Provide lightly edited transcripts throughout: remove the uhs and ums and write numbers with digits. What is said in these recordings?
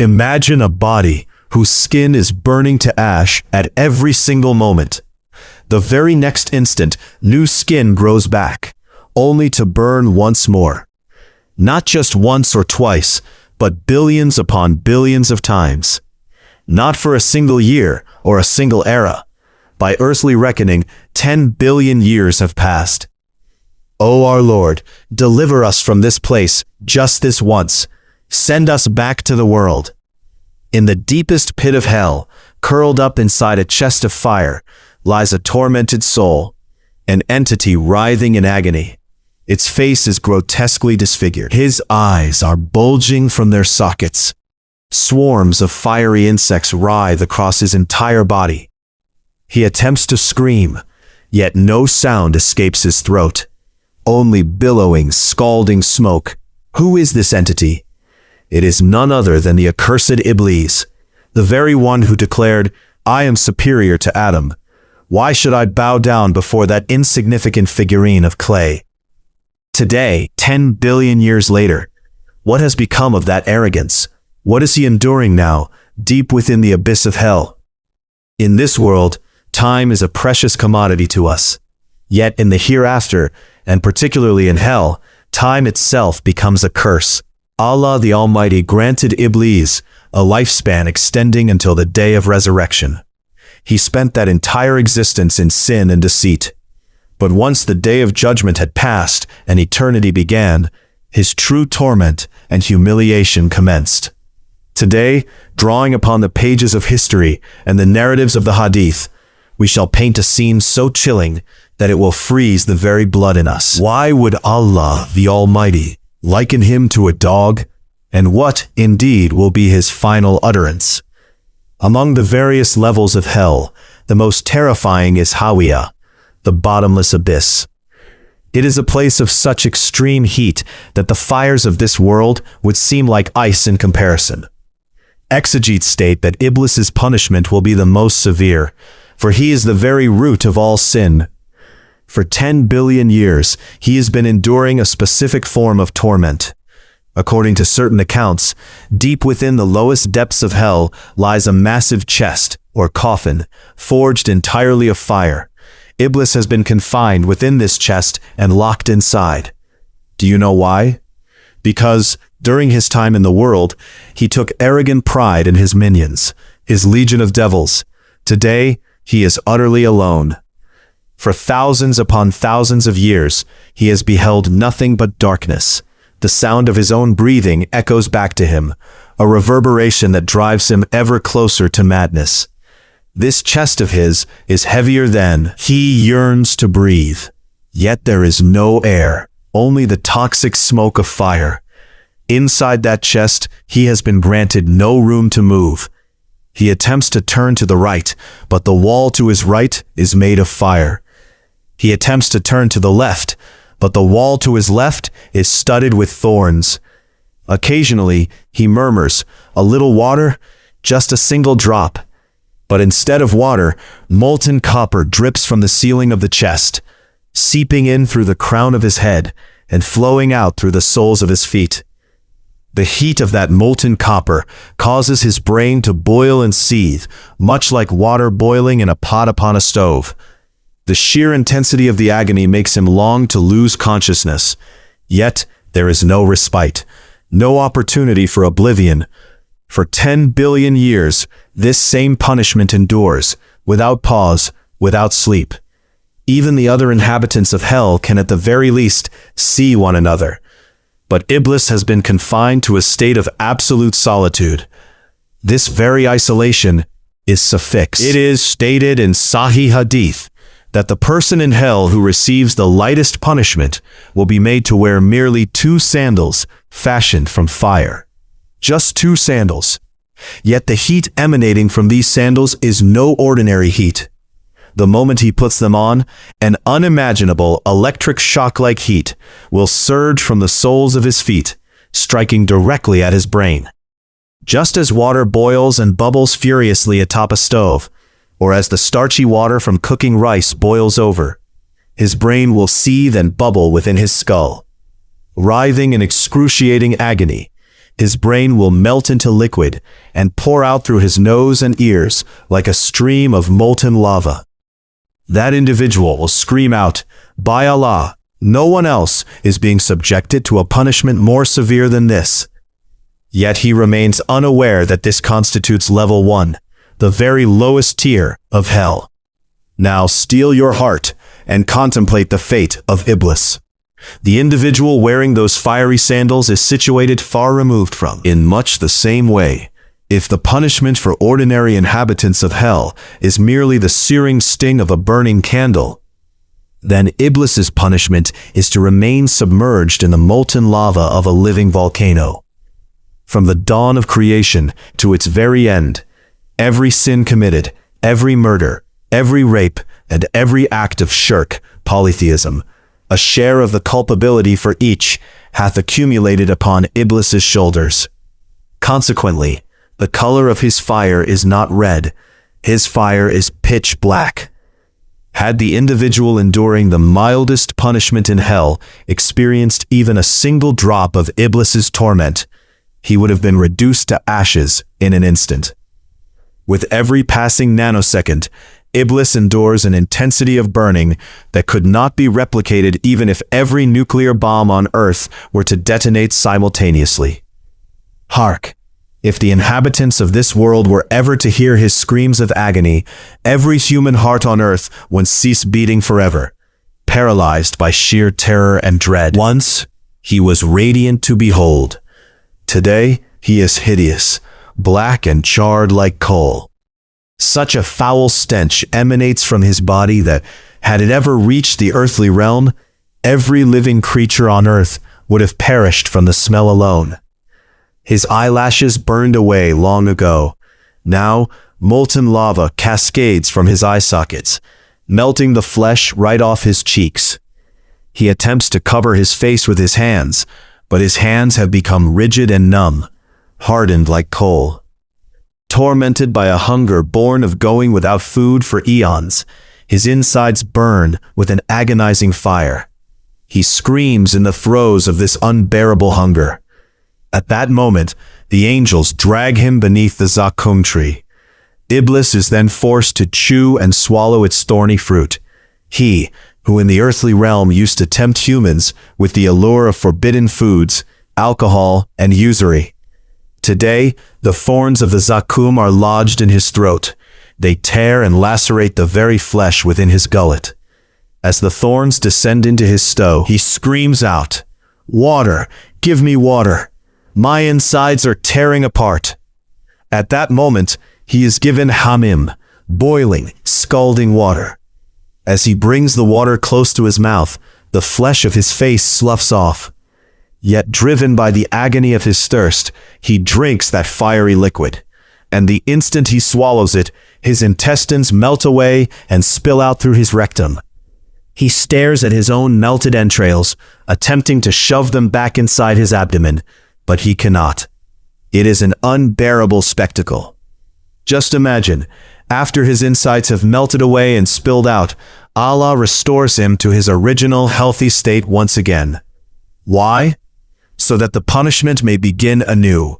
Imagine a body whose skin is burning to ash at every single moment. The very next instant, new skin grows back, only to burn once more. Not just once or twice, but billions upon billions of times. Not for a single year or a single era. By earthly reckoning, 10 billion years have passed. O our Lord, deliver us from this place just this once. Send us back to the world. In the deepest pit of hell, curled up inside a chest of fire, lies a tormented soul, an entity writhing in agony. Its face is grotesquely disfigured. His eyes are bulging from their sockets. Swarms of fiery insects writhe across his entire body. He attempts to scream, yet no sound escapes his throat. Only billowing, scalding smoke. Who is this entity? It is none other than the accursed Iblis, the very one who declared, "I am superior to Adam. Why should I bow down before that insignificant figurine of clay?" Today, 10 billion years later, what has become of that arrogance? What is he enduring now, deep within the abyss of hell? In this world, time is a precious commodity to us. Yet in the hereafter, and particularly in hell, time itself becomes a curse. Allah the Almighty granted Iblis a lifespan extending until the day of resurrection. He spent that entire existence in sin and deceit. But once the day of judgment had passed and eternity began, his true torment and humiliation commenced. Today, drawing upon the pages of history and the narratives of the Hadith, we shall paint a scene so chilling that it will freeze the very blood in us. Why would Allah the Almighty liken him to a dog? And what, indeed, will be his final utterance? Among the various levels of hell, the most terrifying is Hawiyah, the bottomless abyss. It is a place of such extreme heat that the fires of this world would seem like ice in comparison. Exegetes state that Iblis's punishment will be the most severe, for he is the very root of all sin. For 10 billion years, he has been enduring a specific form of torment. According to certain accounts, deep within the lowest depths of hell lies a massive chest, or coffin, forged entirely of fire. Iblis has been confined within this chest and locked inside. Do you know why? Because, during his time in the world, he took arrogant pride in his minions, his legion of devils. Today, he is utterly alone. For thousands upon thousands of years, he has beheld nothing but darkness. The sound of his own breathing echoes back to him, a reverberation that drives him ever closer to madness. This chest of his is heavier than he yearns to breathe. Yet there is no air, only the toxic smoke of fire. Inside that chest, he has been granted no room to move. He attempts to turn to the right, but the wall to his right is made of fire. He attempts to turn to the left, but the wall to his left is studded with thorns. Occasionally, he murmurs, "A little water, just a single drop." But instead of water, molten copper drips from the ceiling of the chest, seeping in through the crown of his head and flowing out through the soles of his feet. The heat of that molten copper causes his brain to boil and seethe, much like water boiling in a pot upon a stove. The sheer intensity of the agony makes him long to lose consciousness. Yet there is no respite, no opportunity for oblivion. For 10 billion years, this same punishment endures, without pause, without sleep. Even the other inhabitants of hell can at the very least see one another. But Iblis has been confined to a state of absolute solitude. This very isolation is suffixed. It is stated in Sahih Hadith that the person in hell who receives the lightest punishment will be made to wear merely 2 sandals fashioned from fire. Just 2 sandals. Yet the heat emanating from these sandals is no ordinary heat. The moment he puts them on, an unimaginable electric shock-like heat will surge from the soles of his feet, striking directly at his brain. Just as water boils and bubbles furiously atop a stove, or as the starchy water from cooking rice boils over, his brain will seethe and bubble within his skull. Writhing in excruciating agony, His brain will melt into liquid and pour out through his nose and ears like a stream of molten lava. That individual will scream out, "By Allah, no one else is being subjected to a punishment more severe than this." Yet he remains unaware that this constitutes level 1, the very lowest tier of hell. Now steel your heart and contemplate the fate of Iblis. The individual wearing those fiery sandals is situated far removed from. In much the same way, if the punishment for ordinary inhabitants of hell is merely the searing sting of a burning candle, then Iblis's punishment is to remain submerged in the molten lava of a living volcano. From the dawn of creation to its very end, every sin committed, every murder, every rape, and every act of shirk, polytheism, a share of the culpability for each hath accumulated upon Iblis's shoulders. Consequently, the color of his fire is not red, his fire is pitch black. Had the individual enduring the mildest punishment in hell experienced even a single drop of Iblis's torment, he would have been reduced to ashes in an instant. With every passing nanosecond, Iblis endures an intensity of burning that could not be replicated even if every nuclear bomb on Earth were to detonate simultaneously. Hark! If the inhabitants of this world were ever to hear his screams of agony, every human heart on Earth would cease beating forever, paralyzed by sheer terror and dread. Once, he was radiant to behold. Today, he is hideous, black and charred like coal. Such a foul stench emanates from his body that, had it ever reached the earthly realm, every living creature on earth would have perished from the smell alone. His eyelashes burned away long ago. Now, molten lava cascades from his eye sockets, melting the flesh right off his cheeks. He attempts to cover his face with his hands, but his hands have become rigid and numb, hardened like coal. Tormented by a hunger born of going without food for eons, his insides burn with an agonizing fire. He screams in the throes of this unbearable hunger. At that moment, the angels drag him beneath the zaqqum tree. Iblis is then forced to chew and swallow its thorny fruit. He, who in the earthly realm used to tempt humans with the allure of forbidden foods, alcohol, and usury. Today, the thorns of the zaqqum are lodged in his throat. They tear and lacerate the very flesh within his gullet. As the thorns descend into his stoe, he screams out, "Water! Give me water! My insides are tearing apart." At that moment, he is given hamim, boiling, scalding water. As he brings the water close to his mouth, the flesh of his face sloughs off. Yet driven by the agony of his thirst, he drinks that fiery liquid. And the instant he swallows it, his intestines melt away and spill out through his rectum. He stares at his own melted entrails, attempting to shove them back inside his abdomen, but he cannot. It is an unbearable spectacle. Just imagine, after his insides have melted away and spilled out, Allah restores him to his original healthy state once again. Why? So that the punishment may begin anew.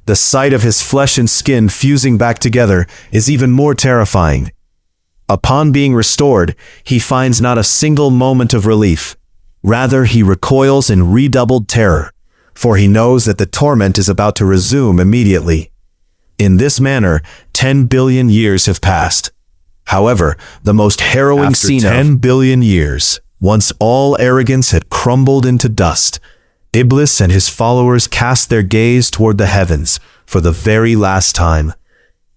The sight of his flesh and skin fusing back together is even more terrifying. Upon being restored, he finds not a single moment of relief. Rather, he recoils in redoubled terror, for he knows that the torment is about to resume immediately. In this manner, 10 billion years have passed. However, the most harrowing scene of 10 billion years, once all arrogance had crumbled into dust, Iblis and his followers cast their gaze toward the heavens for the very last time.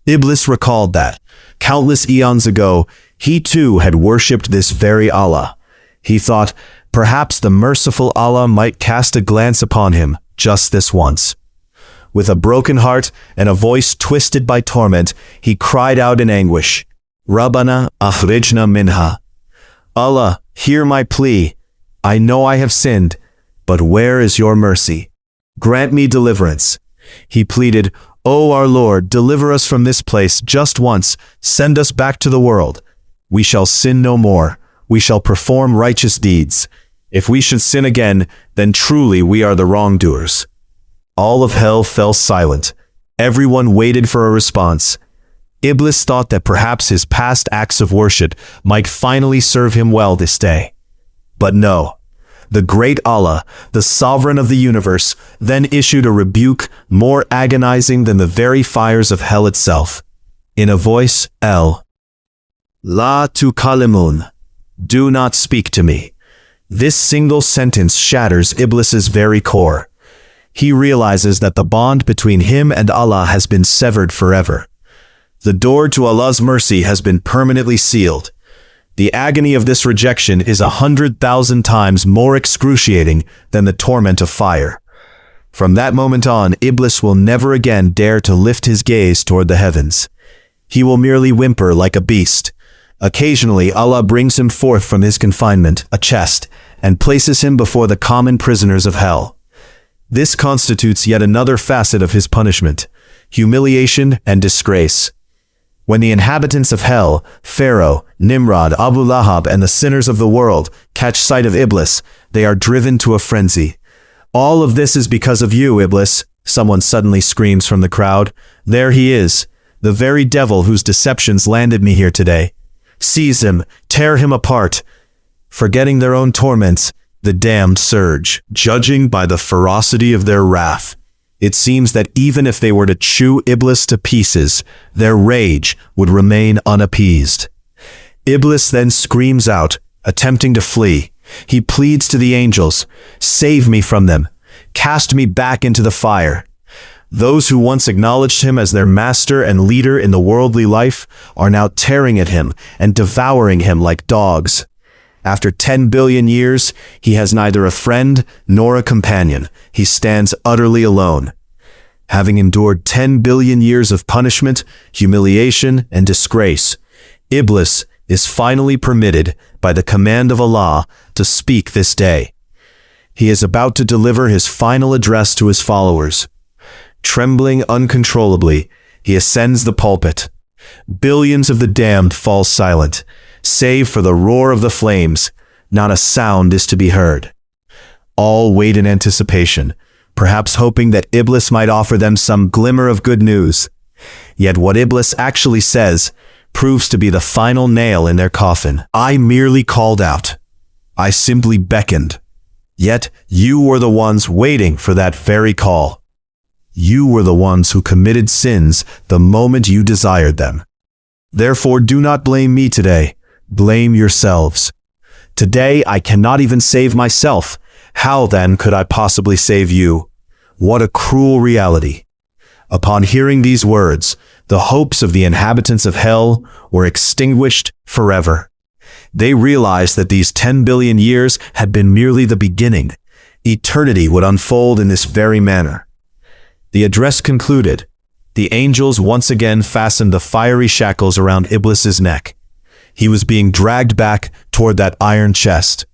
Iblis recalled that, countless eons ago, he too had worshipped this very Allah. He thought, perhaps the merciful Allah might cast a glance upon him just this once. With a broken heart and a voice twisted by torment, he cried out in anguish, "Rabbana akhrijna minha." Allah, hear my plea. I know I have sinned, but where is your mercy? Grant me deliverance. He pleaded, O our Lord, deliver us from this place just once, send us back to the world. We shall sin no more. We shall perform righteous deeds. If we should sin again, then truly we are the wrongdoers. All of hell fell silent. Everyone waited for a response. Iblis thought that perhaps his past acts of worship might finally serve him well this day. But no. The great Allah, the sovereign of the universe, then issued a rebuke more agonizing than the very fires of hell itself. In a voice, La tukalimun. Do not speak to me. This single sentence shatters Iblis's very core. He realizes that the bond between him and Allah has been severed forever. The door to Allah's mercy has been permanently sealed. The agony of this rejection is 100,000 times more excruciating than the torment of fire. From that moment on, Iblis will never again dare to lift his gaze toward the heavens. He will merely whimper like a beast. Occasionally, Allah brings him forth from his confinement, a chest, and places him before the common prisoners of hell. This constitutes yet another facet of his punishment, humiliation and disgrace. When the inhabitants of hell, Pharaoh, Nimrod, Abu Lahab, and the sinners of the world catch sight of Iblis, they are driven to a frenzy. All of this is because of you, Iblis, someone suddenly screams from the crowd. There he is, the very devil whose deceptions landed me here today. Seize him, tear him apart. Forgetting their own torments, the damned surge, judging by the ferocity of their wrath. It seems that even if they were to chew Iblis to pieces, their rage would remain unappeased. Iblis then screams out, attempting to flee. He pleads to the angels, "Save me from them. Cast me back into the fire." Those who once acknowledged him as their master and leader in the worldly life are now tearing at him and devouring him like dogs. After 10 billion years, he has neither a friend nor a companion. He stands utterly alone. Having endured 10 billion years of punishment, humiliation, and disgrace, Iblis is finally permitted, by the command of Allah, to speak this day. He is about to deliver his final address to his followers. Trembling uncontrollably, he ascends the pulpit. Billions of the damned fall silent. Save for the roar of the flames, not a sound is to be heard. All wait in anticipation, perhaps hoping that Iblis might offer them some glimmer of good news. Yet what Iblis actually says proves to be the final nail in their coffin. I merely called out. I simply beckoned. Yet you were the ones waiting for that very call. You were the ones who committed sins the moment you desired them. Therefore, do not blame me today. Blame yourselves. Today, I cannot even save myself. How then could I possibly save you? What a cruel reality. Upon hearing these words, the hopes of the inhabitants of hell were extinguished forever. They realized that these 10 billion years had been merely the beginning. Eternity would unfold in this very manner. The address concluded. The angels once again fastened the fiery shackles around Iblis's neck. He was being dragged back toward that iron chest.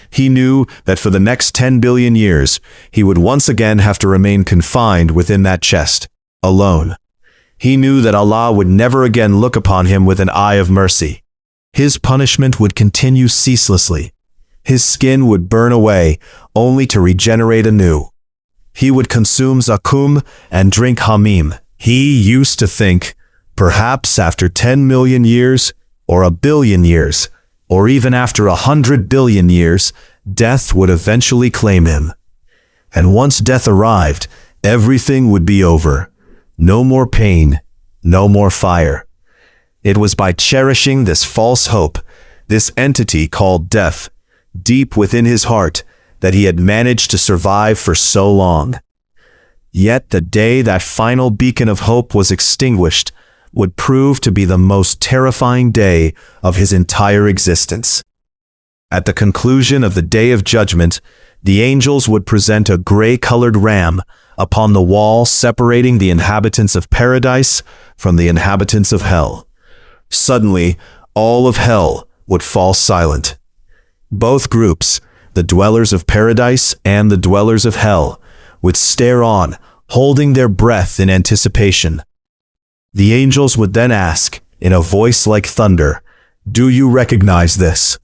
He knew that for the next 10 billion years, he would once again have to remain confined within that chest, alone. He knew that Allah would never again look upon him with an eye of mercy. His punishment would continue ceaselessly. His skin would burn away, only to regenerate anew. He would consume zakum and drink hamim. He used to think, perhaps after 10 million years, or 1 billion years, or even after 100 billion years, death would eventually claim him. And once death arrived, everything would be over. No more pain, no more fire. It was by cherishing this false hope, this entity called death, deep within his heart, that he had managed to survive for so long. Yet the day that final beacon of hope was extinguished would prove to be the most terrifying day of his entire existence. At the conclusion of the day of judgment, the angels would present a gray-colored ram upon the wall separating the inhabitants of paradise from the inhabitants of hell. Suddenly, all of hell would fall silent. Both groups, the dwellers of paradise and the dwellers of hell, would stare on, holding their breath in anticipation. The angels would then ask, in a voice like thunder, "Do you recognize this?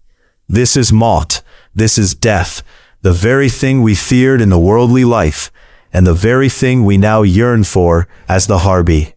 This is Maut, this is death, the very thing we feared in the worldly life, and the very thing we now yearn for as the Harbi.